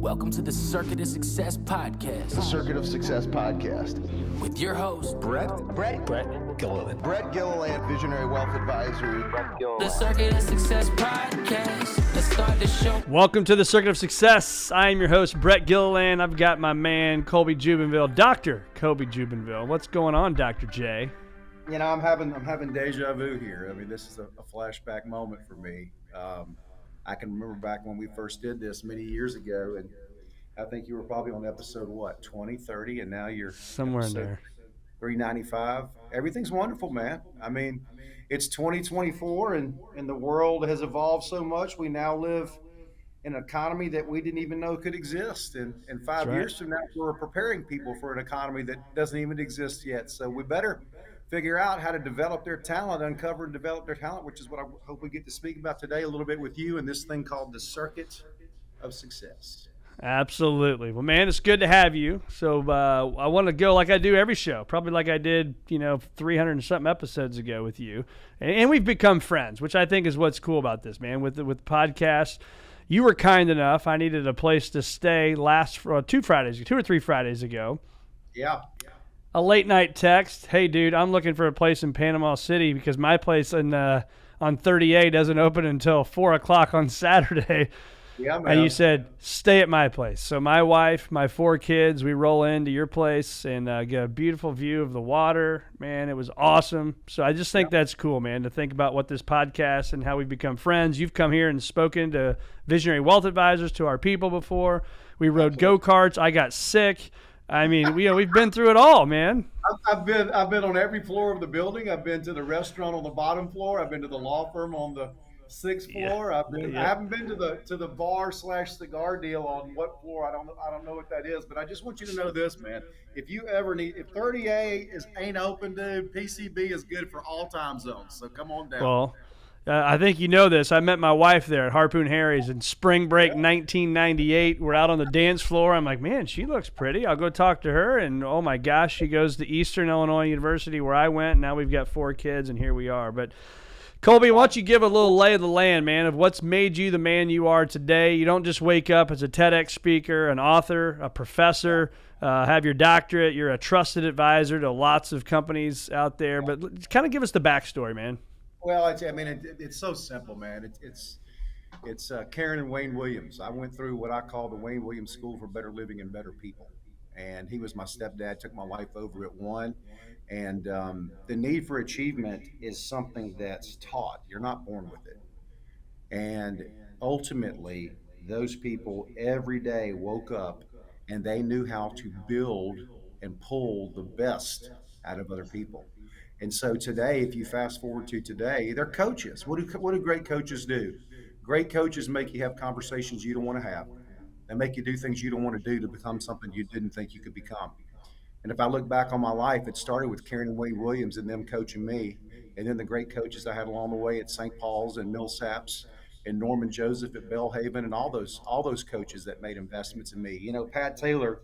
Welcome to the Circuit of Success Podcast. The Circuit of Success Podcast. With your host, Brett Gilliland. Brett Gilliland, Visionary Wealth Advisor. The Circuit of Success Podcast. Let's start the show. Welcome to the Circuit of Success. I am your host, Brett Gilliland. I've got my man, Colby Jubenville, Dr. Colby Jubenville. What's going on, Dr. J? You know, I'm having deja vu here. I mean, this is a flashback moment for me. I can remember back when we first did this many years ago, and I think you were probably on episode, 20, 30, and now you're somewhere in there. 395. Everything's wonderful, man. I mean, it's 2024, and the world has evolved so much. We now live in an economy that we didn't even know could exist. And 5 years from now, we're preparing people for an economy that doesn't even exist yet. So we better figure out how to develop their talent, uncover and develop their talent, which is what I hope we get to speak about today a little bit with you in this thing called the Circuit of Success. Absolutely. Well, man, it's good to have you. So I want to go like I do every show, probably like I did, 300 and something episodes ago with you. And we've become friends, which I think is what's cool about this, man. With the podcast, you were kind enough. I needed a place to stay two or three Fridays ago. Yeah. A late night text, hey, dude, I'm looking for a place in Panama City because my place on 30A doesn't open until 4 o'clock on Saturday. Yeah, man. And you said, stay at my place. So my wife, my 4 kids, we roll into your place and get a beautiful view of the water. Man, it was awesome. So I just think that's cool, man, to think about what this podcast and how we've become friends. You've come here and spoken to Visionary Wealth Advisors, to our people before. We rode go-karts. I got sick. I mean, we've been through it all, man. I've been on every floor of the building. I've been to the restaurant on the bottom floor. I've been to the law firm on the 6th floor. I haven't been to the bar / cigar deal on what floor. I don't know what that is, but I just want you to know this, man. If 30A ain't open, dude, PCB is good for all time zones. So come on down. Well, I think you know this. I met my wife there at Harpoon Harry's in spring break 1998. We're out on the dance floor. I'm like, man, she looks pretty. I'll go talk to her. And, oh, my gosh, she goes to Eastern Illinois University where I went. Now we've got 4 kids, and here we are. But, Colby, why don't you give a little lay of the land, man, of what's made you the man you are today. You don't just wake up as a TEDx speaker, an author, a professor, have your doctorate. You're a trusted advisor to lots of companies out there. But kind of give us the backstory, man. Well, it's so simple, man. It's Karen and Wayne Williams. I went through what I call the Wayne Williams School for Better Living and Better People. And he was my stepdad, took my life over at one. And the need for achievement is something that's taught. You're not born with it. And ultimately, those people every day woke up and they knew how to build and pull the best out of other people. And so today, if you fast forward to today, they're coaches. What do great coaches do? Great coaches make you have conversations you don't want to have. They make you do things you don't want to do to become something you didn't think you could become. And if I look back on my life, it started with Karen and Wayne Williams and them coaching me. And then the great coaches I had along the way at St. Paul's and Millsaps and Norman Joseph at Bellhaven and all those coaches that made investments in me. You know, Pat Taylor,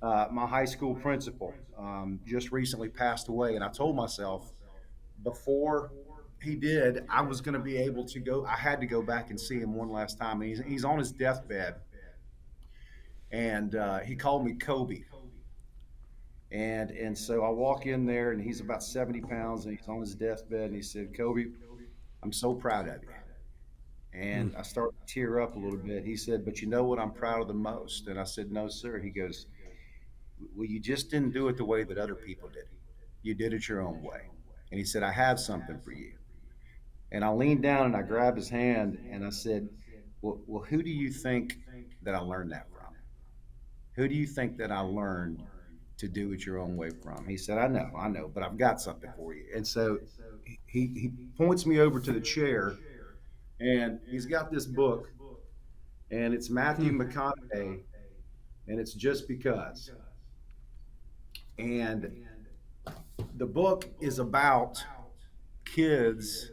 my high school principal, just recently passed away. And I told myself before he did, I was going to be able to go. I had to go back and see him one last time. And he's on his deathbed. And he called me Kobe. And so I walk in there, and he's about 70 pounds, and he's on his deathbed. And he said, Kobe, I'm so proud of you. And I started to tear up a little bit. He said, but you know what I'm proud of the most? And I said, no, sir. He goes, well, you just didn't do it the way that other people did it. You did it your own way. And he said, I have something for you. And I leaned down and I grabbed his hand and I said, well, who do you think that I learned that from? Who do you think that I learned to do it your own way from? He said, I know, but I've got something for you. And so he points me over to the chair and he's got this book and it's Matthew McConaughey and it's Just Because. And the book is about kids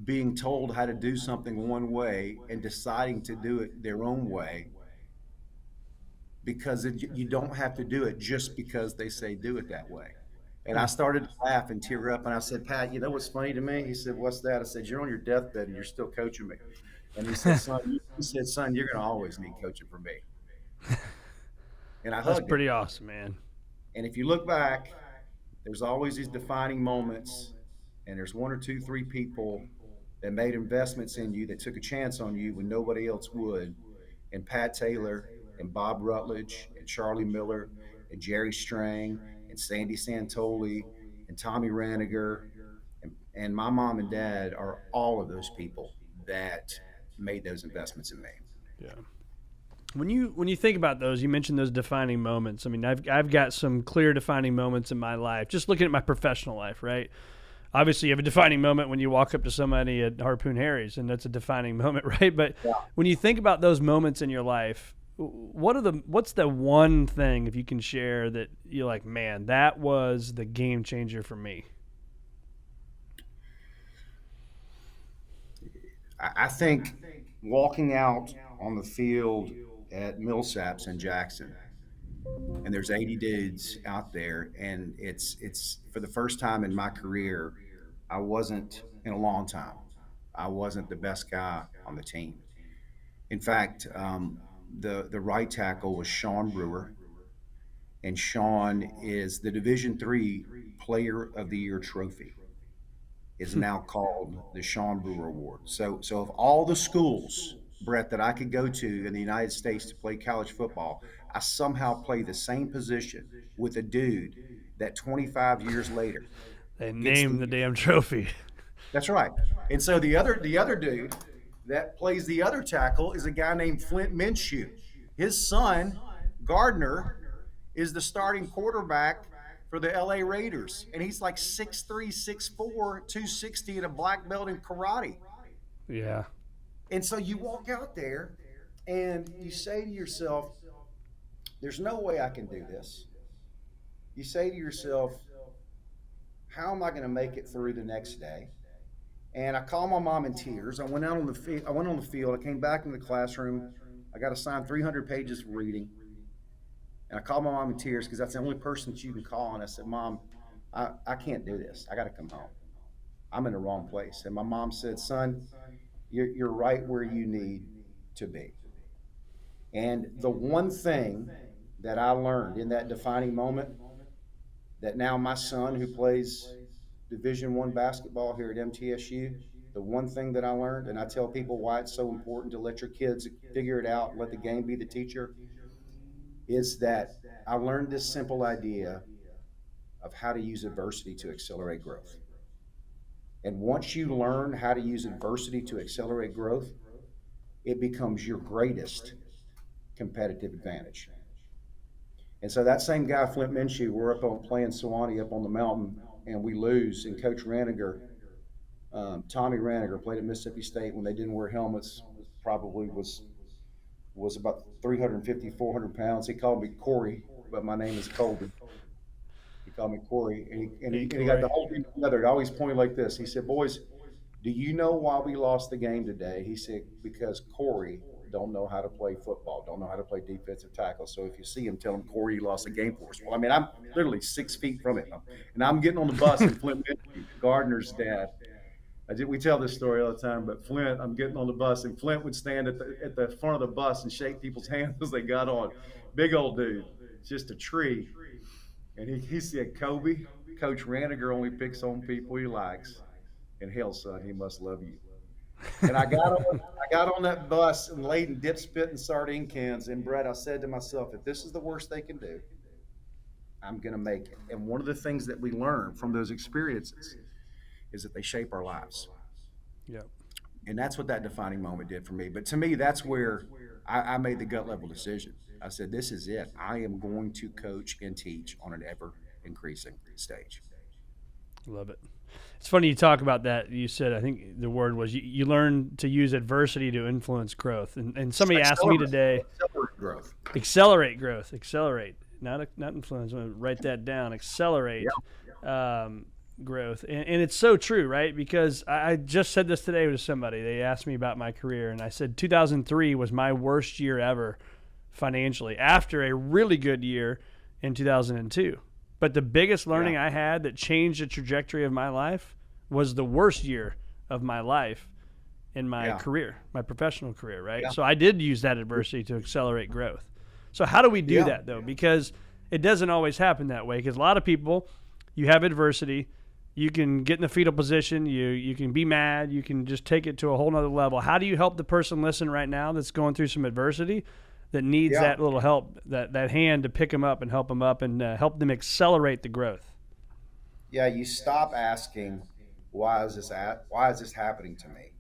being told how to do something one way and deciding to do it their own way because you don't have to do it just because they say do it that way. And I started to laugh and tear up and I said, Pat, you know what's funny to me? He said, what's that? I said, you're on your deathbed and you're still coaching me. And he said, son, you're going to always need coaching from me. And I That's hugged pretty him. awesome, man. And if you look back, there's always these defining moments, and there's one or two, three people that made investments in you, that took a chance on you when nobody else would. And Pat Taylor and Bob Rutledge and Charlie Miller and Jerry Strang and Sandy Santoli and Tommy Raniger and my mom and dad are all of those people that made those investments in me. Yeah. When you think about those, you mentioned those defining moments. I mean, I've got some clear defining moments in my life. Just looking at my professional life, right? Obviously, you have a defining moment when you walk up to somebody at Harpoon Harry's, and that's a defining moment, right? But when you think about those moments in your life, what's the one thing, if you can share, that you're like, man, that was the game changer for me? I think walking out on the field at Millsaps in Jackson, and there's 80 dudes out there, and it's for the first time in my career, I wasn't in a long time. I wasn't the best guy on the team. In fact, the right tackle was Sean Brewer, and Sean is the Division III Player of the Year trophy. Is now called the Sean Brewer Award. So of all the schools, Brett, that I could go to in the United States to play college football, I somehow play the same position with a dude that 25 years later. They named the damn trophy. That's right. And so the other dude that plays the other tackle is a guy named Flint Minshew. His son, Gardner, is the starting quarterback for the LA Raiders. And he's like 6'3", 6'4", 260 and a black belt in karate. Yeah. And so you walk out there and you say to yourself, there's no way I can do this. You say to yourself, how am I going to make it through the next day? And I called my mom in tears. I went on the field. I came back in the classroom. I got assigned 300 pages of reading. And I called my mom in tears because that's the only person that you can call. And I said, Mom, I can't do this. I got to come home. I'm in the wrong place. And my mom said, son, you're right where you need to be. And the one thing that I learned in that defining moment, that now my son who plays Division I basketball here at MTSU, the one thing that I learned, and I tell people why it's so important to let your kids figure it out and let the game be the teacher, is that I learned this simple idea of how to use adversity to accelerate growth. And once you learn how to use adversity to accelerate growth, it becomes your greatest competitive advantage. And so that same guy, Flint Minshew, we're up on playing Sewanee up on the mountain, and we lose. And Coach Raniger, Tommy Raniger, played at Mississippi State when they didn't wear helmets, probably was about 350, 400 pounds. He called me Corey, but my name is Colby. He called me Corey, and he got the whole team together. It always pointed like this. He said, boys, do you know why we lost the game today? He said, because Corey don't know how to play football, don't know how to play defensive tackle. So if you see him, tell him, Corey, you lost the game for us. Well, I mean, I'm literally 6 feet from it. And I'm getting on the bus, and Flint Minshew, Gardner's dad, we tell this story all the time, but Flint, I'm getting on the bus, and Flint would stand at the front of the bus and shake people's hands as they got on. Big old dude, just a tree. And he said, Kobe, Coach Raniger only picks on people he likes. And hell, son, he must love you. And I got on that bus and laid in dip, spit, and sardine cans. And Brett, I said to myself, if this is the worst they can do, I'm going to make it. And one of the things that we learn from those experiences is that they shape our lives. Yep. And that's what that defining moment did for me. But to me, that's where I made the gut level decision. I said, this is it. I am going to coach and teach on an ever increasing stage. Love it. It's funny you talk about that. You said, I think the word was, you learn to use adversity to influence growth. And somebody asked me today. Accelerate growth. Accelerate. Not influence. I'm going to write that down. Accelerate growth. And it's so true, right? Because I just said this today to somebody. They asked me about my career, and I said 2003 was my worst year ever financially, after a really good year in 2002. But the biggest learning I had that changed the trajectory of my life was the worst year of my life in my career, my professional career, right? Yeah. So I did use that adversity to accelerate growth. So how do we do Yeah. that though? Because it doesn't always happen that way. Because a lot of people, you have adversity, you can get in the fetal position, you can be mad, you can just take it to a whole nother level. How do you help the person listen right now that's going through some adversity, that needs Yeah. that little help, that hand to pick them up and help them up and help them accelerate the growth? Yeah, you stop asking, why is this happening to me?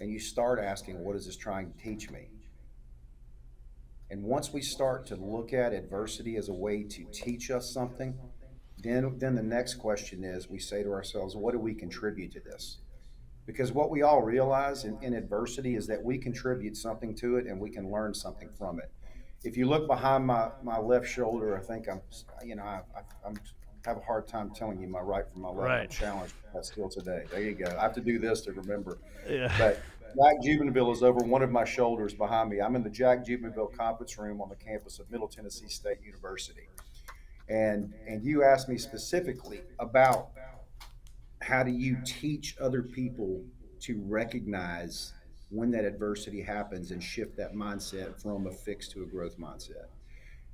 And you start asking, what is this trying to teach me? And once we start to look at adversity as a way to teach us something, then the next question is, we say to ourselves, what do we contribute to this? Because what we all realize in adversity is that we contribute something to it and we can learn something from it. If you look behind my left shoulder, I think I'm have a hard time telling you my right from my left. Right. I'm challenged with that still today. There you go. I have to do this to remember. Yeah. But Jack Jubenville is over one of my shoulders behind me. I'm in the Jack Jubenville conference room on the campus of Middle Tennessee State University. And you asked me specifically about how do you teach other people to recognize when that adversity happens and shift that mindset from a fixed to a growth mindset.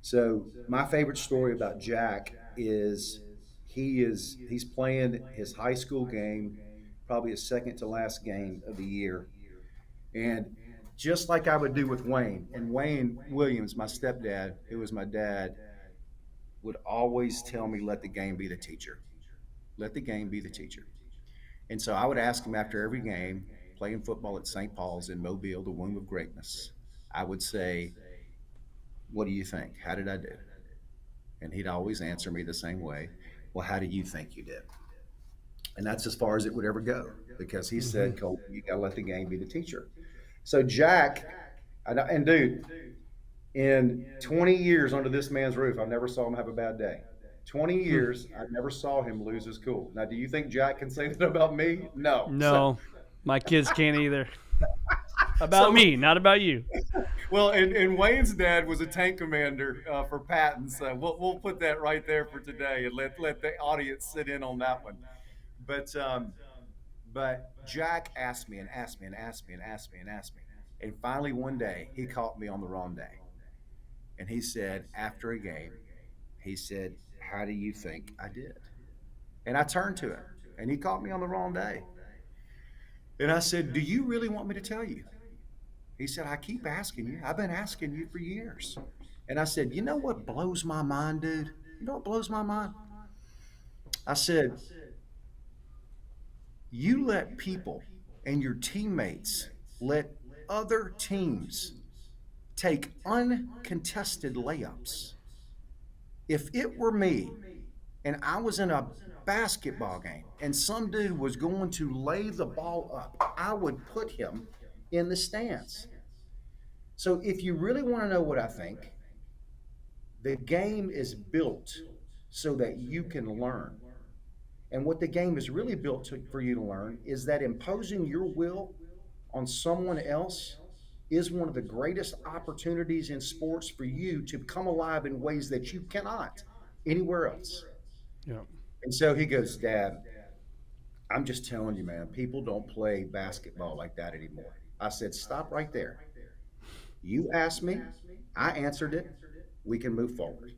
So my favorite story about Jack is he's playing his high school game, probably his second to last game of the year. And just like I would do with Wayne, and Wayne Williams, my stepdad, who was my dad, would always tell me, let the game be the teacher. Let the game be the teacher. And so I would ask him after every game, playing football at St. Paul's in Mobile, the womb of greatness, I would say, what do you think? How did I do? And he'd always answer me the same way. Well, how do you think you did? And that's as far as it would ever go, because he said, Colby, you got to let the game be the teacher. So Jack, and dude, in 20 years under this man's roof, I never saw him have a bad day. 20 years, I never saw him lose his cool. Now, do you think Jack can say that about me? No. No, my kids can't either. About me, not about you. Well, and Wayne's dad was a tank commander for Patton, so we'll put that right there for today and let the audience sit in on that one. But Jack asked me and asked me and asked me and asked me and asked me, and finally one day he caught me on the wrong day, and he said after a game, he said, "How do you think I did?" And I turned to him, and he caught me on the wrong day, and I said, "Do you really want me to tell you?" He said, I keep asking you. I've been asking you for years. And I said, you know what blows my mind, dude? You know what blows my mind? I said, you let people and your teammates let other teams take uncontested layups. If it were me and I was in a basketball game and some dude was going to lay the ball up, I would put him in the stands. So if you really want to know what I think, the game is built so that you can learn. And what the game is really built for you to learn is that imposing your will on someone else is one of the greatest opportunities in sports for you to come alive in ways that you cannot anywhere else. Yeah. And so he goes, Dad, I'm just telling you, man, people don't play basketball like that anymore. I said, stop right there. You asked me, I answered it. We can move forward.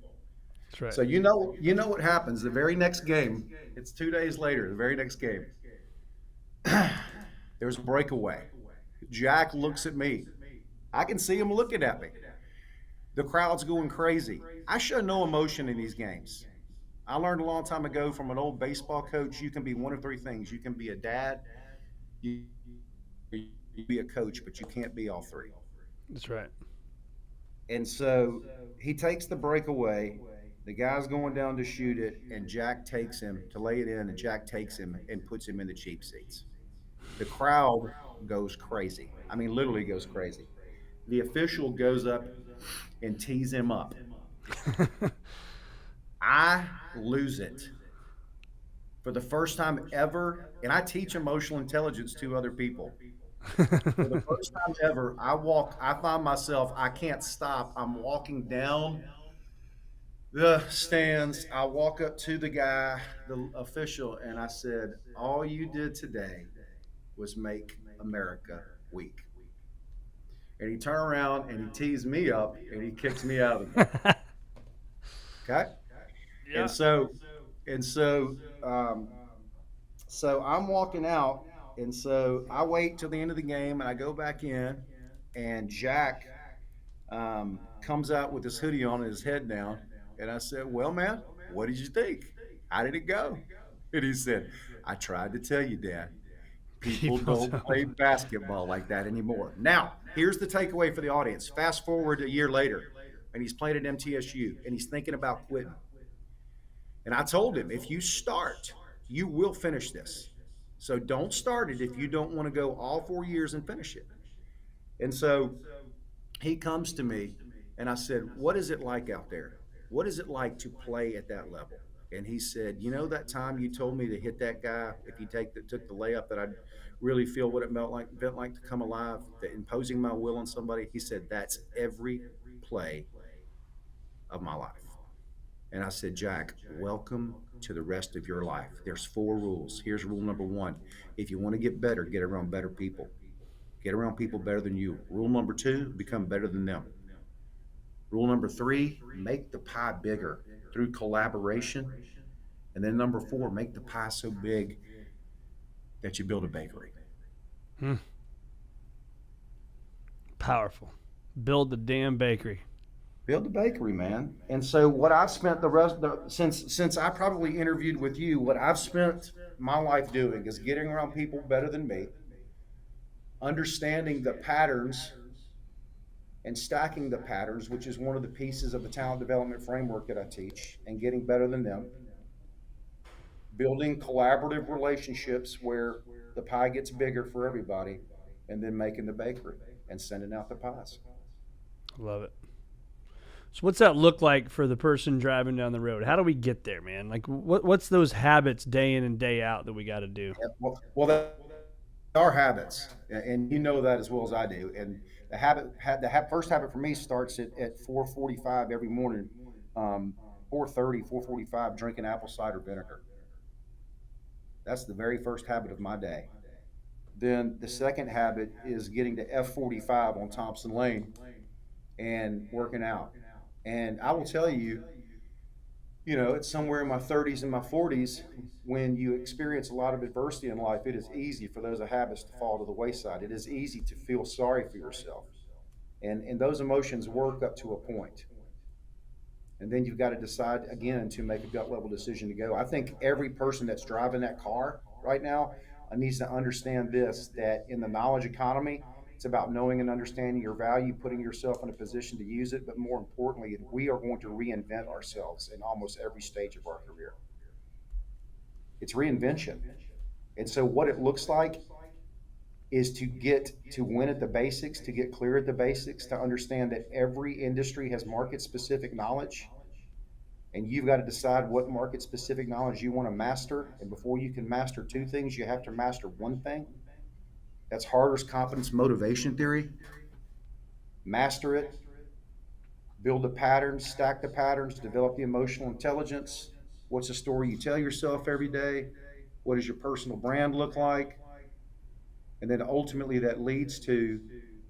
That's right. So you know what happens the very next game. It's 2 days later, the very next game. There's a breakaway. Jack looks at me. I can see him looking at me. The crowd's going crazy. I show no emotion in these games. I learned a long time ago from an old baseball coach, you can be one of three things. You can be a dad, you be a coach, but you can't be all three. That's right. And so he takes the breakaway. The guy's going down to shoot it, and Jack takes him to lay it in, and Jack takes him and puts him in the cheap seats. The crowd goes crazy. I mean, literally goes crazy. The official goes up and tees him up. I lose it. For the first time ever, and I teach emotional intelligence to other people. For the first time ever, I find myself, I can't stop. I'm walking down the stands. I walk up to the guy, the official, and I said, all you did today was make America weak. and he turned around and he tees me up and he kicks me out of the game. Okay. Yeah. And so I'm walking out, and so I wait till the end of the game, and I go back in, and Jack comes out with his hoodie on and his head down, and I said, "Well, man, what did you think? How did it go?" And he said, "I tried to tell you, Dad. People don't play basketball like that anymore." Now, here's the takeaway for the audience. Fast forward a year later, and he's playing at MTSU, and he's thinking about quitting. And I told him, if you start, you will finish this. So don't start it if you don't want to go all 4 years and finish it. And so he comes to me, and I said, "What is it like out there? What is it like to play at that level?" And he said, "You know that time you told me to hit that guy if he took the layup, that I'd really feel what it felt like to come alive, that imposing my will on somebody?" He said, "That's every play of my life." And I said, "Jack, welcome to the rest of your life. There's 4 rules. Here's rule number 1. If you want to get better, get around better people. Get around people better than you. Rule number 2, become better than them. Rule number 3, make the pie bigger through collaboration. And then number 4, make the pie so big that you build a bakery." Powerful. Build the damn bakery. Build a bakery, man. And so what I've spent the rest since I probably interviewed with you, what I've spent my life doing is getting around people better than me, understanding the patterns and stacking the patterns, which is one of the pieces of the talent development framework that I teach, and getting better than them, building collaborative relationships where the pie gets bigger for everybody, and then making the bakery and sending out the pies. Love it. So what's that look like for the person driving down the road? How do we get there, man? Like, what's those habits day in and day out that we got to do? Well, that are habits, and you know that as well as I do. And the first habit for me starts at 4:45 every morning, 4:30, 4:45, drinking apple cider vinegar. That's the very first habit of my day. Then the second habit is getting to F45 on Thompson Lane and working out. And I will tell you, it's somewhere in my 30s and my 40s, when you experience a lot of adversity in life, it is easy for those habits to fall to the wayside. It is easy to feel sorry for yourself. And those emotions work up to a point. And then you've got to decide again to make a gut level decision to go. I think every person that's driving that car right now needs to understand this, that in the knowledge economy, it's about knowing and understanding your value, putting yourself in a position to use it, but more importantly, we are going to reinvent ourselves in almost every stage of our career. It's reinvention. And so what it looks like is to win at the basics, to get clear at the basics, to understand that every industry has market specific knowledge, and you've got to decide what market specific knowledge you want to master. And before you can master 2 things, you have to master 1 thing. That's Harder's competence motivation theory. Master it, build the patterns, stack the patterns, develop the emotional intelligence. What's the story you tell yourself every day? What does your personal brand look like? And then ultimately that leads to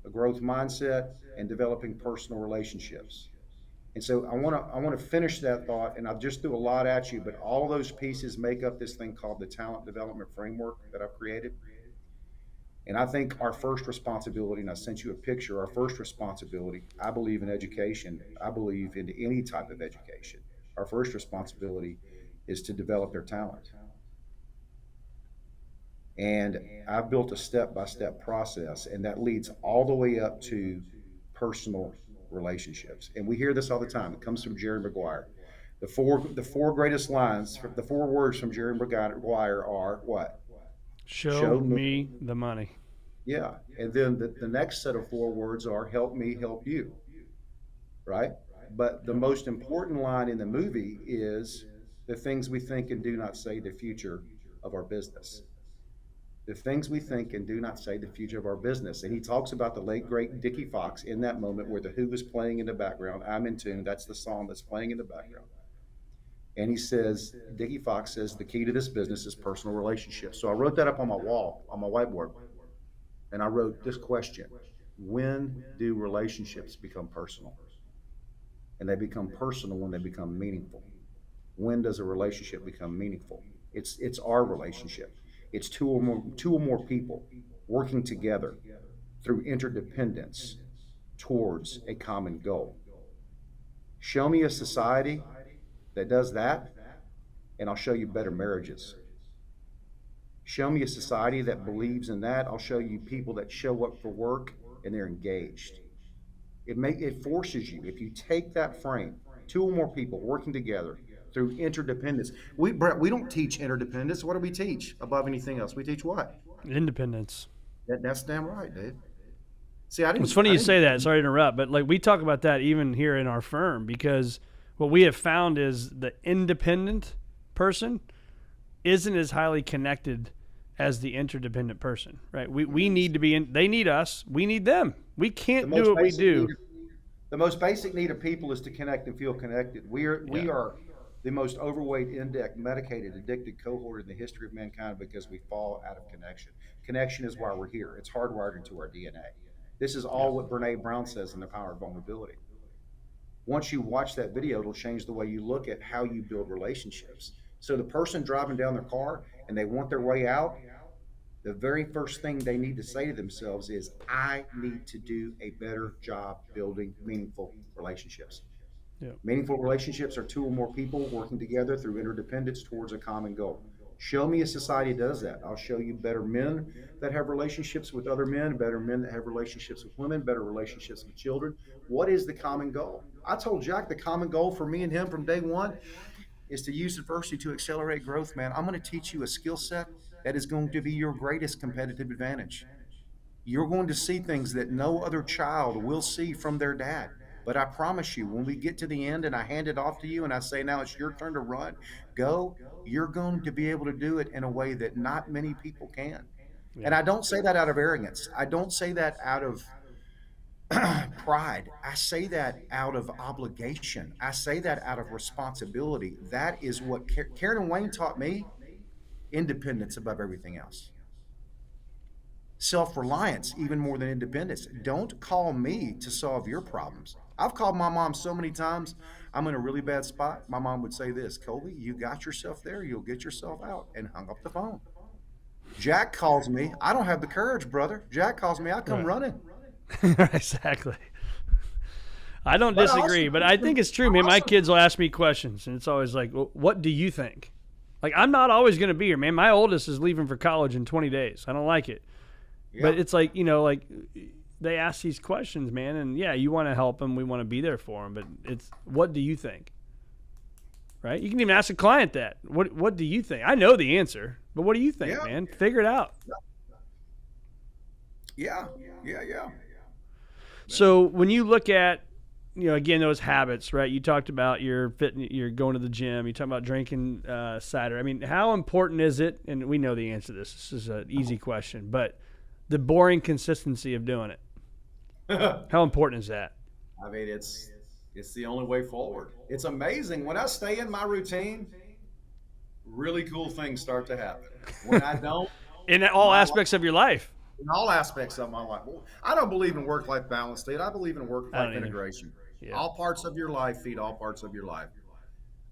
a growth mindset and developing personal relationships. And so I want to finish that thought, and I've just threw a lot at you, but all those pieces make up this thing called the talent development framework that I've created. And I think our first responsibility, and I sent you a picture, our first responsibility, I believe in education, I believe in any type of education. Our first responsibility is to develop their talent. And I've built a step-by-step process, and that leads all the way up to personal relationships. And we hear this all the time. It comes from Jerry Maguire. The four greatest lines, the 4 words from Jerry Maguire are what? Show me the money. Yeah. And then the next set of 4 words are help me help you. Right? But the most important line in the movie is the things we think and do not say the future of our business. The things we think and do not say the future of our business. And he talks about the late, great Dickie Fox in that moment where the Who is playing in the background. I'm in tune. That's the song that's playing in the background. And he says, Dickie Fox says, the key to this business is personal relationships. So I wrote that up on my wall, on my whiteboard. And I wrote this question: When do relationships become personal? And they become personal when they become meaningful. When does a relationship become meaningful? It's our relationship. It's two or more people working together through interdependence towards a common goal. Show me a society that does that, and I'll show you better marriages. Show me a society that believes in that. I'll show you people that show up for work and they're engaged. It forces you, if you take that frame, two or more people working together through interdependence. Brett, we don't teach interdependence. What do we teach above anything else? We teach what? Independence. That's damn right, Dave. See, I didn't. It's funny you say that. Sorry to interrupt, but like we talk about that even here in our firm, because what we have found is the independent person isn't as highly connected as the interdependent person, right? We need to be in. They need us. We need them. We can't do what we do. The most basic need of people is to connect and feel connected. We are the most overweight, indexed, medicated, addicted cohort in the history of mankind because we fall out of connection. Connection is why we're here. It's hardwired into our DNA. This is all what Brene Brown says in The Power of Vulnerability. Once you watch that video, it'll change the way you look at how you build relationships. So the person driving down their car and they want their way out, the very first thing they need to say to themselves is, I need to do a better job building meaningful relationships. Yeah. Meaningful relationships are two or more people working together through interdependence towards a common goal. Show me a society that does that. I'll show you better men that have relationships with other men, better men that have relationships with women, better relationships with children. What is the common goal? I told Jack the common goal for me and him from day one is to use adversity to accelerate growth, man. I'm going to teach you a skill set that is going to be your greatest competitive advantage. You're going to see things that no other child will see from their dad. But I promise you, when we get to the end and I hand it off to you and I say, now it's your turn to run, go, you're going to be able to do it in a way that not many people can. Yeah. And I don't say that out of arrogance. I don't say that out of pride. I say that out of obligation. I say that out of responsibility. That is what Karen and Wayne taught me. Independence above everything else. Self-reliance even more than independence. Don't call me to solve your problems. I've called my mom so many times. I'm in a really bad spot. My mom would say this, Colby, you got yourself there, you'll get yourself out, and hung up the phone. Jack calls me. I don't have the courage, brother. Jack calls me. I come running. Exactly. I don't disagree, but I think it's true, man. My kids will ask me questions, and it's always like, well, what do you think? Like, I'm not always going to be here, man. My oldest is leaving for college in 20 days. I don't like it. Yeah. But it's like, like they ask these questions, man, and yeah, you want to help them. We want to be there for them, but it's, what do you think? Right? You can even ask a client that. What do you think? I know the answer, but what do you think, man? Figure it out. Yeah. So when you look at, again, those habits, right? You talked about you're going to the gym. You talk about drinking cider. I mean, how important is it? And we know the answer to this. This is an easy question, but the boring consistency of doing it. How important is that? I mean, it's the only way forward. It's amazing. When I stay in my routine, really cool things start to happen. When I don't. In all aspects of your life. In all aspects of my life. I don't believe in work-life balance, Steve. I believe in work-life integration. Yeah. All parts of your life feed all parts of your life.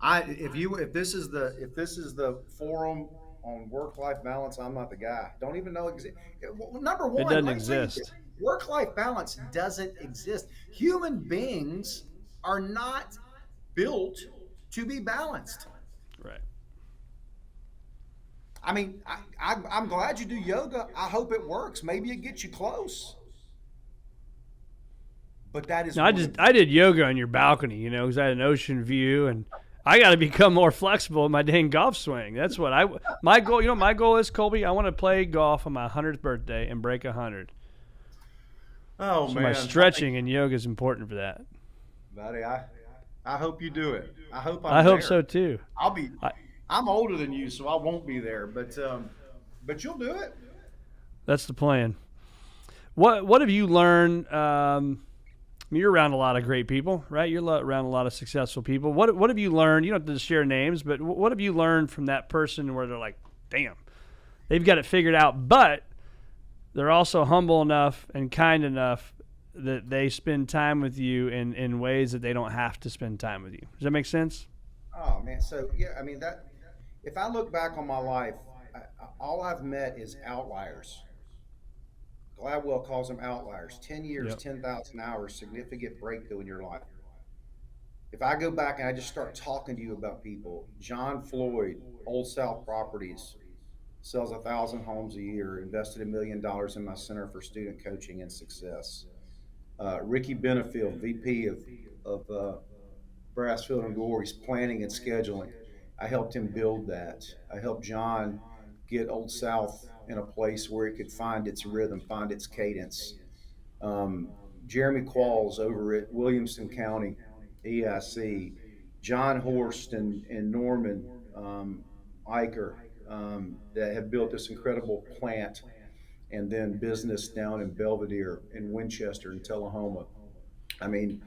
If this is the forum on work-life balance, I'm not the guy. Don't even know number one. It doesn't exist. Work-life balance doesn't exist. Human beings are not built to be balanced. Right. I mean, I'm glad you do yoga. I hope it works. Maybe it gets you close. But that is. No, I did yoga on your balcony, because I had an ocean view, and I got to become more flexible in my dang golf swing. That's what my goal. My goal is, Colby. I want to play golf on my 100th birthday and break 100. Oh, so man. My stretching and yoga is important for that. Buddy, I hope you do it. I hope I hope so too. I'm older than you, so I won't be there, but you'll do it. That's the plan. What have you learned? You're around a lot of great people, right? You're around a lot of successful people. What have you learned? You don't have to share names, but what have you learned from that person where they're like, damn, they've got it figured out, but they're also humble enough and kind enough that they spend time with you in ways that they don't have to spend time with you. Does that make sense? Oh man, so yeah, I mean that. If I look back on my life, all I've met is outliers. Gladwell calls them outliers. 10 years, Yep. 10,000 hours, significant breakthrough in your life. If I go back and I just start talking to you about people, John Floyd, Old South Properties, sells 1,000 homes a year, invested $1 million in my Center for Student Coaching and Success. Ricky Benefield, VP of Brassfield and Glory's planning and scheduling. I helped him build that. I helped John get Old South in a place where it could find its rhythm, find its cadence. Jeremy Qualls over at Williamson County EIC, John Horst and Norman Eicher that have built this incredible plant and then business down in Belvedere, in Winchester, in Tullahoma. I mean,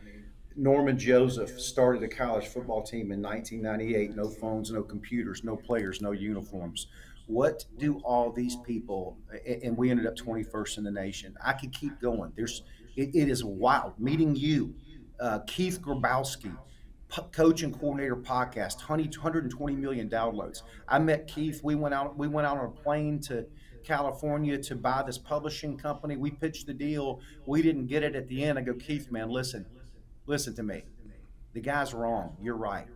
Norman Joseph started a college football team in 1998. No phones, no computers, no players, no uniforms. What do all these people, and we ended up 21st in the nation. I could keep going. It is wild. Meeting you, Keith Grabowski, coach and coordinator podcast, 120 million downloads. I met Keith. We went out on a plane to California to buy this publishing company. We pitched the deal. We didn't get it at the end. I go, Keith, man, listen to me. The guy's wrong. You're right.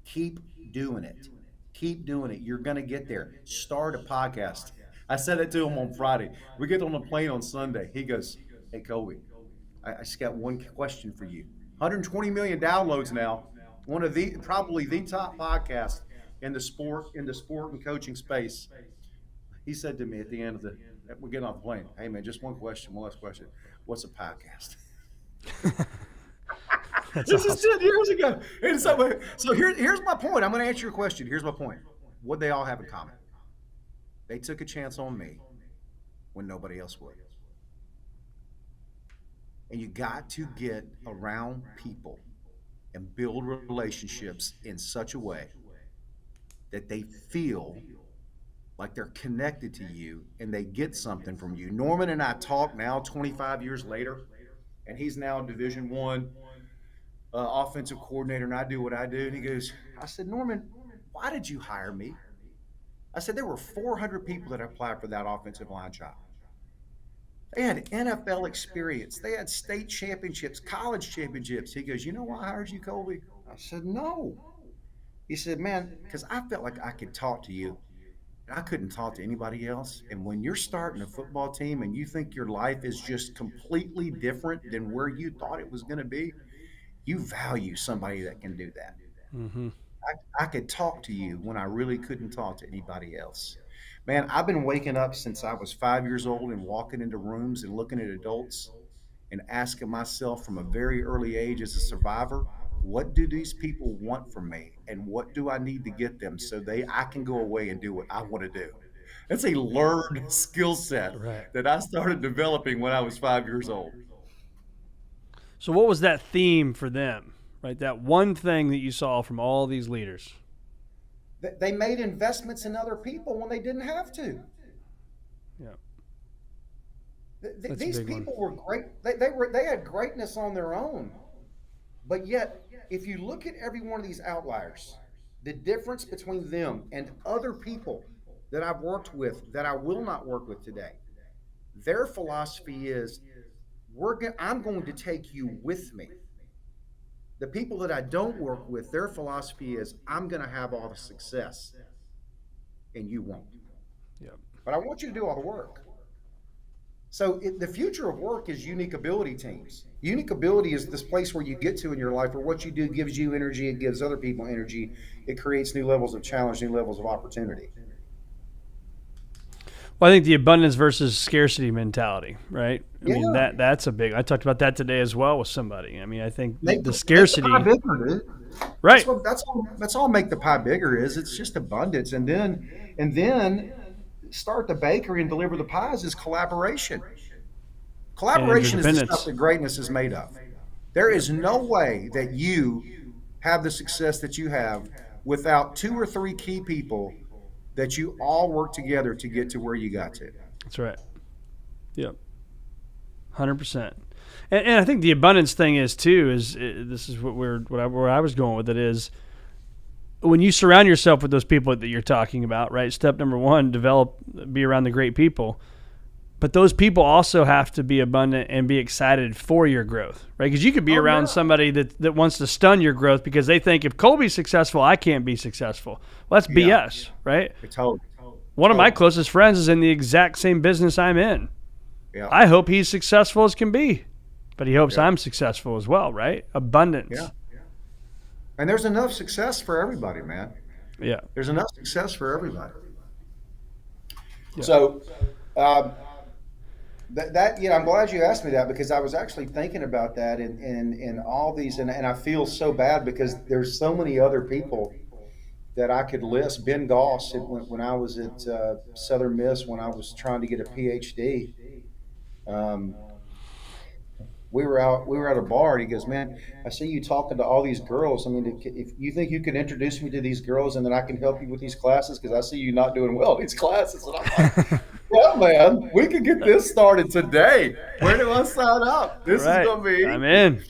Keep doing it. Keep doing it. You're going to get there. Start a podcast. I said that to him on Friday. We get on the plane on Sunday. He goes, hey, Colby, I just got one question for you. 120 million downloads now. One of probably the top podcast in the sport and coaching space. He said to me at the end of we're getting off the plane. Hey man, just one last question. What's a podcast? This is 10 years ago. And so here's my point. I'm going to answer your question. Here's my point. What they all have in common? They took a chance on me when nobody else would. And you got to get around people and build relationships in such a way that they feel like they're connected to you and they get something from you. Norman and I talk now 25 years later, and he's now Division I offensive coordinator, and I do what I do. And he goes, I said, Norman, why did you hire me? I said, there were 400 people that applied for that offensive line job. They had NFL experience. They had state championships, college championships. He goes, you know why I hired you, Colby? I said, no. He said, man, because I felt like I could talk to you. And I couldn't talk to anybody else. And when you're starting a football team and you think your life is just completely different than where you thought it was going to be, you value somebody that can do that. Mm-hmm. I could talk to you when I really couldn't talk to anybody else. Man, I've been waking up since I was 5 years old and walking into rooms and looking at adults and asking myself from a very early age as a survivor, what do these people want from me and what do I need to get them so I can go away and do what I want to do? That's a learned skill set that I started developing when I was 5 years old. So what was that theme for them, right? That one thing that you saw from all these leaders? They made investments in other people when they didn't have to. Yeah. These people were great. They had greatness on their own. But yet, if you look at every one of these outliers, the difference between them and other people that I've worked with that I will not work with today, their philosophy is, I'm going to take you with me. The people that I don't work with, their philosophy is, I'm going to have all the success and you won't. Yep. But I want you to do all the work. So the future of work is unique ability teams. Unique ability is this place where you get to in your life where what you do gives you energy, it gives other people energy, it creates new levels of challenge, new levels of opportunity. Well, I think the abundance versus scarcity mentality, right? I Yeah. mean, that's a big. I talked about that today as well with somebody. I mean, I think the scarcity, make the pie bigger, dude. right? That's all. Make the pie bigger is it's just abundance, and then start the bakery and deliver the pies is collaboration. Collaboration is the stuff that greatness is made of. There is no way that you have the success that you have without 2 or 3 key people that you all work together to get to where you got to. That's right. Yep. 100%. And I think the abundance thing is too, this is where I was going with it is, when you surround yourself with those people that you're talking about, right? Step number one, be around the great people. But those people also have to be abundant and be excited for your growth, right? Because you could be around somebody that wants to stun your growth because they think if Colby's successful, I can't be successful. Well, that's BS, right? One of my closest friends is in the exact same business I'm in. Yeah. I hope he's successful as can be, but he hopes I'm successful as well, right? Abundance. Yeah. And there's enough success for everybody, man. Yeah. There's enough success for everybody. Yeah. So, I'm glad you asked me that, because I was actually thinking about that in all these, and I feel so bad because there's so many other people that I could list. Ben Goss, when I was at Southern Miss, when I was trying to get a PhD, we were at a bar, and he goes, "Man, I see you talking to all these girls. I mean, if you think you could introduce me to these girls, and then I can help you with these classes, because I see you not doing well in these classes." And I'm like, "Yeah, man, we could get this started today. Where do I sign up? This is gonna be." I'm in.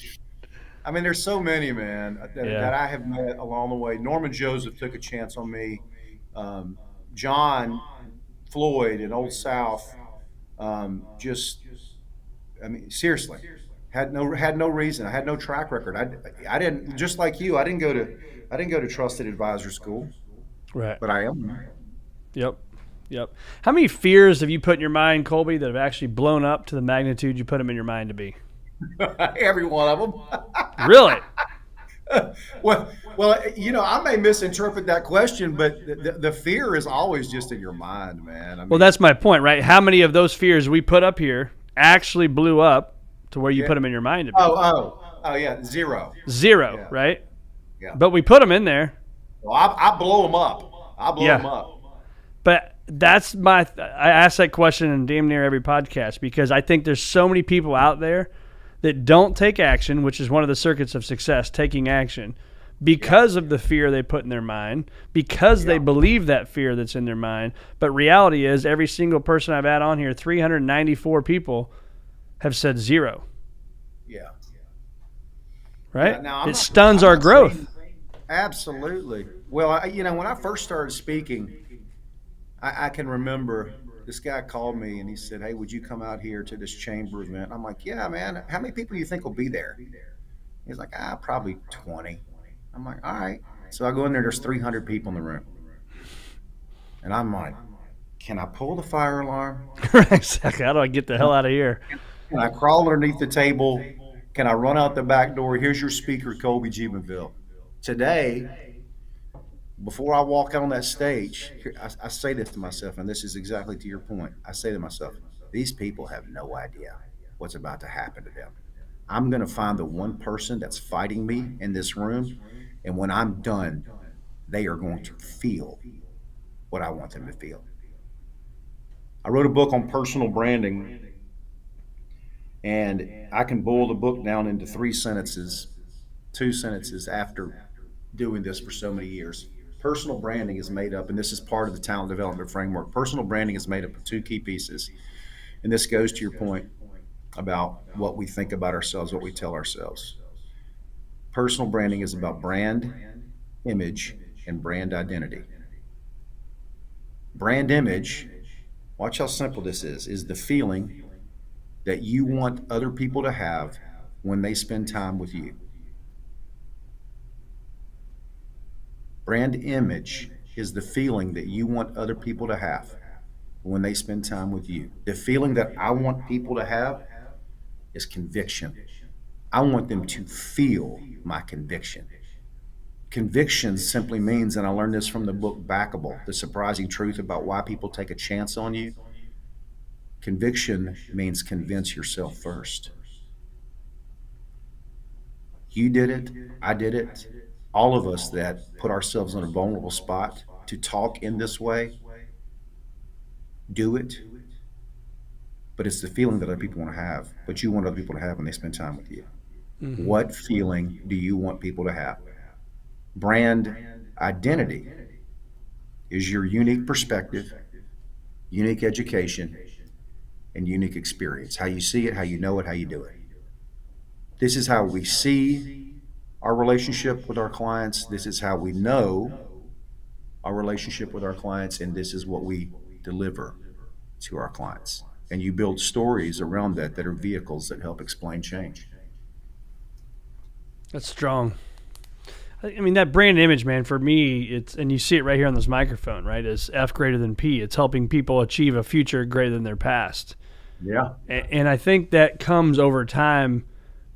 I mean, there's so many, man, that I have met along the way. Norman Joseph took a chance on me. John Floyd in Old South, seriously. Had no reason. I had no track record. I didn't, just like you. I didn't go to trusted advisor school. Right. But I am. Yep. How many fears have you put in your mind, Colby, that have actually blown up to the magnitude you put them in your mind to be? Every one of them. Really? Well, I may misinterpret that question, but the fear is always just in your mind, man. I mean, well, that's my point, right? How many of those fears we put up here actually blew up to where you put them in your mind to be? Oh, yeah, zero, yeah. Right? Yeah. But we put them in there. Well, I blow them up. Them up. But that's I ask that question in damn near every podcast, because I think there's so many people out there that don't take action, which is one of the circuits of success, taking action, because of the fear they put in their mind, because they believe that fear that's in their mind. But reality is, every single person I've had on here, 394 people, have said zero. Yeah. Right? Now, it stuns our growth. Absolutely. Well, when I first started speaking, I can remember this guy called me and he said, "Hey, would you come out here to this chamber event?" I'm like, "Yeah, man. How many people do you think will be there?" He's like, "Probably 20. I'm like, "All right." So I go in there, there's 300 people in the room. And I'm like, "Can I pull the fire alarm?" Exactly. How do I get the hell out of here? Can I crawl underneath the table? Can I run out the back door? Here's your speaker, Colby Jubenville. Today, before I walk out on that stage, I say this to myself, and this is exactly to your point. I say to myself, these people have no idea what's about to happen to them. I'm going to find the one person that's fighting me in this room, and when I'm done, they are going to feel what I want them to feel. I wrote a book on personal branding, and I can boil the book down into 2 sentences after doing this for so many years. Personal branding is made up, and this is part of the talent development framework. Personal branding is made up of 2 key pieces. And this goes to your point about what we think about ourselves, what we tell ourselves. Personal branding is about brand image and brand identity. Brand image, watch how simple this is the feeling that you want other people to have when they spend time with you. Brand image is the feeling that you want other people to have when they spend time with you. The feeling that I want people to have is conviction. I want them to feel my conviction. Conviction simply means, and I learned this from the book Backable, The Surprising Truth About Why People Take a Chance on You. Conviction means convince yourself first. You did it, I did it. All of us that put ourselves in a vulnerable spot to talk in this way, do it. But it's the feeling that other people want to have, what you want other people to have when they spend time with you. Mm-hmm. What feeling do you want people to have? Brand identity is your unique perspective, unique education, and unique experience. How you see it, how you know it, how you do it. This is how we see our relationship with our clients. This is how we know our relationship with our clients, and this is what we deliver to our clients. And you build stories around that are vehicles that help explain change. That's strong. I mean, that brand image, man, for me, it's, and you see it right here on this microphone, right, is F greater than P. It's helping people achieve a future greater than their past. Yeah. And I think that comes over time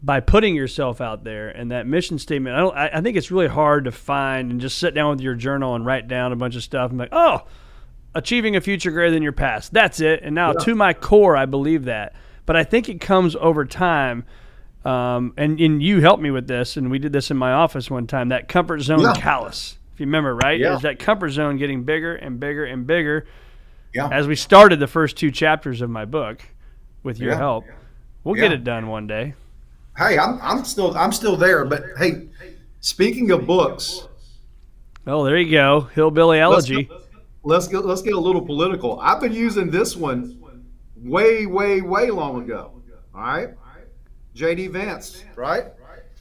by putting yourself out there, and that mission statement. I think it's really hard to find and just sit down with your journal and write down a bunch of stuff and be like, oh, achieving a future greater than your past. That's it. And now to my core, I believe that. But I think it comes over time. And you helped me with this, and we did this in my office one time, that comfort zone callus, if you remember, right? Yeah. Is that comfort zone getting bigger and bigger and bigger as we started the first 2 chapters of my book with your help. We'll get it done one day. Hey, I'm still there, but hey, speaking of books. Oh, there you go. Hillbilly Elegy. Let's get a little political. I've been using this one way long ago. All right? J.D. Vance, right?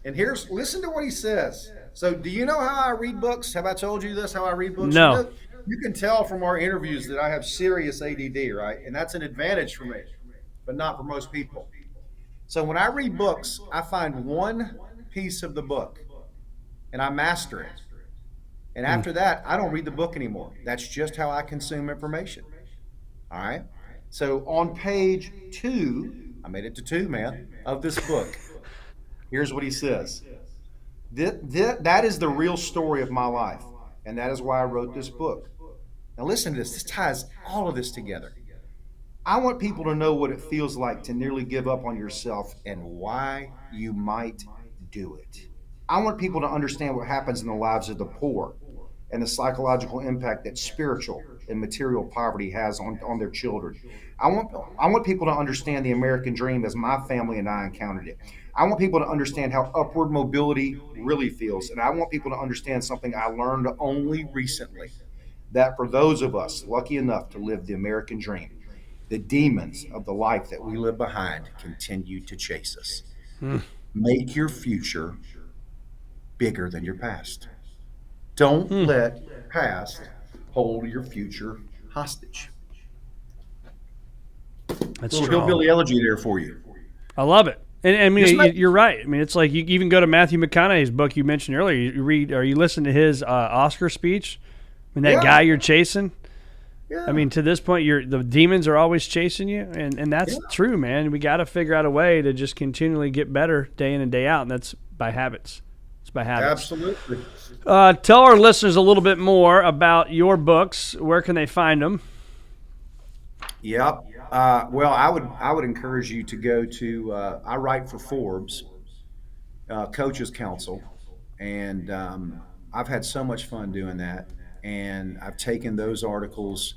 And listen to what he says. So do you know how I read books? Have I told you this, how I read books? No. You can tell from our interviews that I have serious ADD, right? And that's an advantage for me, but not for most people. So when I read books, I find one piece of the book and I master it. And after that, I don't read the book anymore. That's just how I consume information. All right? So on page 2, I made it to 2, man, of this book. Here's what he says. That is the real story of my life, and that is why I wrote this book. Now listen to this. This ties all of this together. I want people to know what it feels like to nearly give up on yourself and why you might do it. I want people to understand what happens in the lives of the poor and the psychological impact that spiritual and material poverty has on their children. I want people to understand the American dream as my family and I encountered it. I want people to understand how upward mobility really feels. And I want people to understand something I learned only recently, that for those of us lucky enough to live the American dream, the demons of the life that we live behind continue to chase us. Make your future bigger than your past. Don't let past hold your future hostage. That's little strong. hillbilly elegy there for you. I love it. And I mean, you're right. I mean, it's like you even go to Matthew McConaughey's book you mentioned earlier. You read or you listen to his Oscar speech. I mean, that guy you're chasing. Yeah. I mean, to this point, the demons are always chasing you, and that's true, man. We got to figure out a way to just continually get better day in and day out, and that's by habits. It's by habits. Absolutely. Tell our listeners a little bit more about your books. Where can they find them? Yep. Well, I would encourage you to go to. I write for Forbes, Coaches Council, and I've had so much fun doing that. And I've taken those articles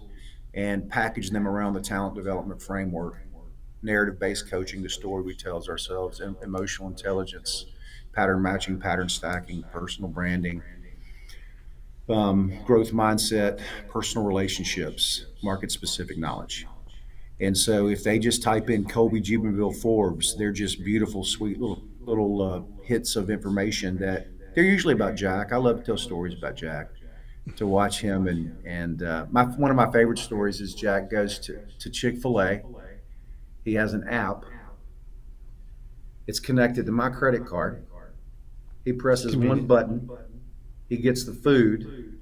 and packaged them around the talent development framework, narrative-based coaching, the story we tell ourselves, emotional intelligence, pattern matching, pattern stacking, personal branding, growth mindset, personal relationships, market-specific knowledge. And so if they just type in Colby Jubenville Forbes, they're just beautiful, sweet little hits of information that they're usually about Jack. I love to tell stories about Jack, to watch him. And one of my favorite stories is Jack goes to Chick-fil-A. He has an app. It's connected to my credit card. He presses one button. He gets the food.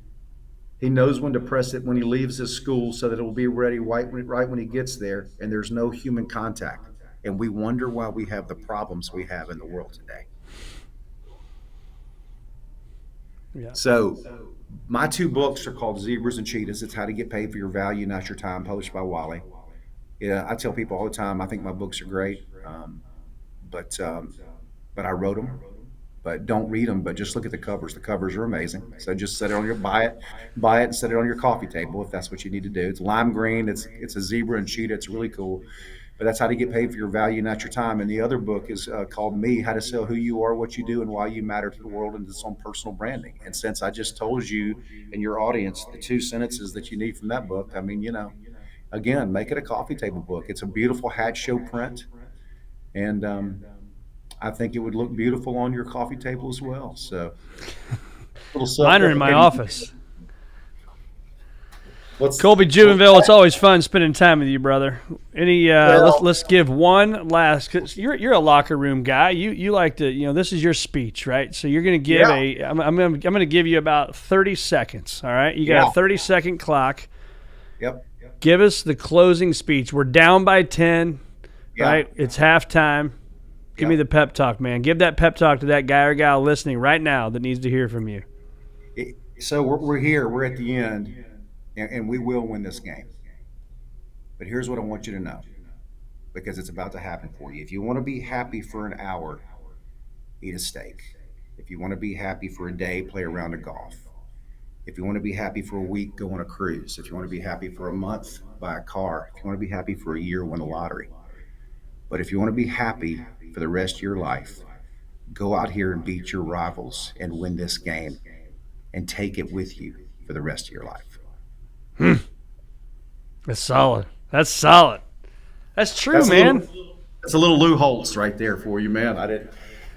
He knows when to press it when he leaves his school so that it will be ready right when he gets there, and there's no human contact. And we wonder why we have the problems we have in the world today. Yeah. So my 2 books are called Zebras and Cheetahs. It's How to Get Paid for Your Value, Not Your Time, published by Wiley. Yeah, I tell people all the time, I think my books are great, but I wrote them. But don't read them, but just look at the covers. The covers are amazing. So just set it on buy it and set it on your coffee table if that's what you need to do. It's lime green. It's a zebra and cheetah. It's really cool. But that's how to get paid for your value, not your time. And the other book is called Me, How to Sell Who You Are, What You Do, and Why You Matter to the World, and it's on personal branding. And since I just told you and your audience the 2 sentences that you need from that book, I mean, again, make it a coffee table book. It's a beautiful hat show print. And I think it would look beautiful on your coffee table as well. So, Mine are in my office. Let's, Colby Jubenville, it's always fun spending time with you, brother. Let's give one last, cause you're a locker room guy. You like to, this is your speech, right? So you're going to give I'm going to give you about 30 seconds. All right. You got a 30-second clock. Yep. Give us the closing speech. We're down by 10, right? It's halftime. Give me the pep talk, man. Give that pep talk to that guy or gal listening right now that needs to hear from you. So we're here. We're at the end. And we will win this game. But here's what I want you to know, because it's about to happen for you. If you want to be happy for an hour, eat a steak. If you want to be happy for a day, play a round of golf. If you want to be happy for a week, go on a cruise. If you want to be happy for a month, buy a car. If you want to be happy for a year, win the lottery. But if you want to be happy for the rest of your life, go out here and beat your rivals and win this game and take it with you for the rest of your life. That's solid. That's true, man. That's a little Lou Holtz right there for you, man.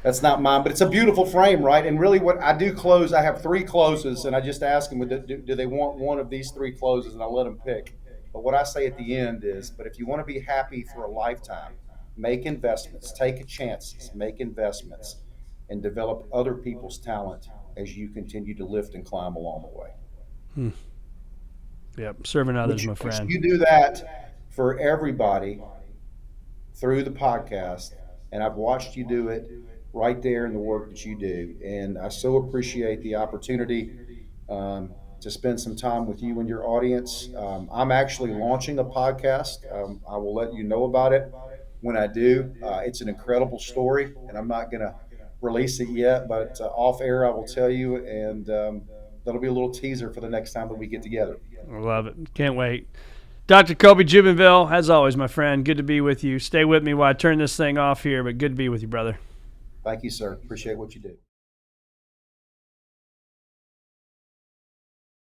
That's not mine, but it's a beautiful frame, right? And really what I do close, I have 3 closes, and I just ask them, do they want one of these 3 closes, and I let them pick. But what I say at the end is, but if you want to be happy for a lifetime, make investments, take chances, make investments, and develop other people's talent as you continue to lift and climb along the way. Yep, serving others, my friend. You do that for everybody through the podcast, and I've watched you do it right there in the work that you do. And I so appreciate the opportunity to spend some time with you and your audience. I'm actually launching a podcast. I will let you know about it when I do. It's an incredible story, and I'm not going to release it yet, but off air I will tell you, and that'll be a little teaser for the next time that we get together. I love it. Can't wait. Dr. Colby Jubenville, as always, my friend, good to be with you. Stay with me while I turn this thing off here, but good to be with you, brother. Thank you, sir. Appreciate what you do.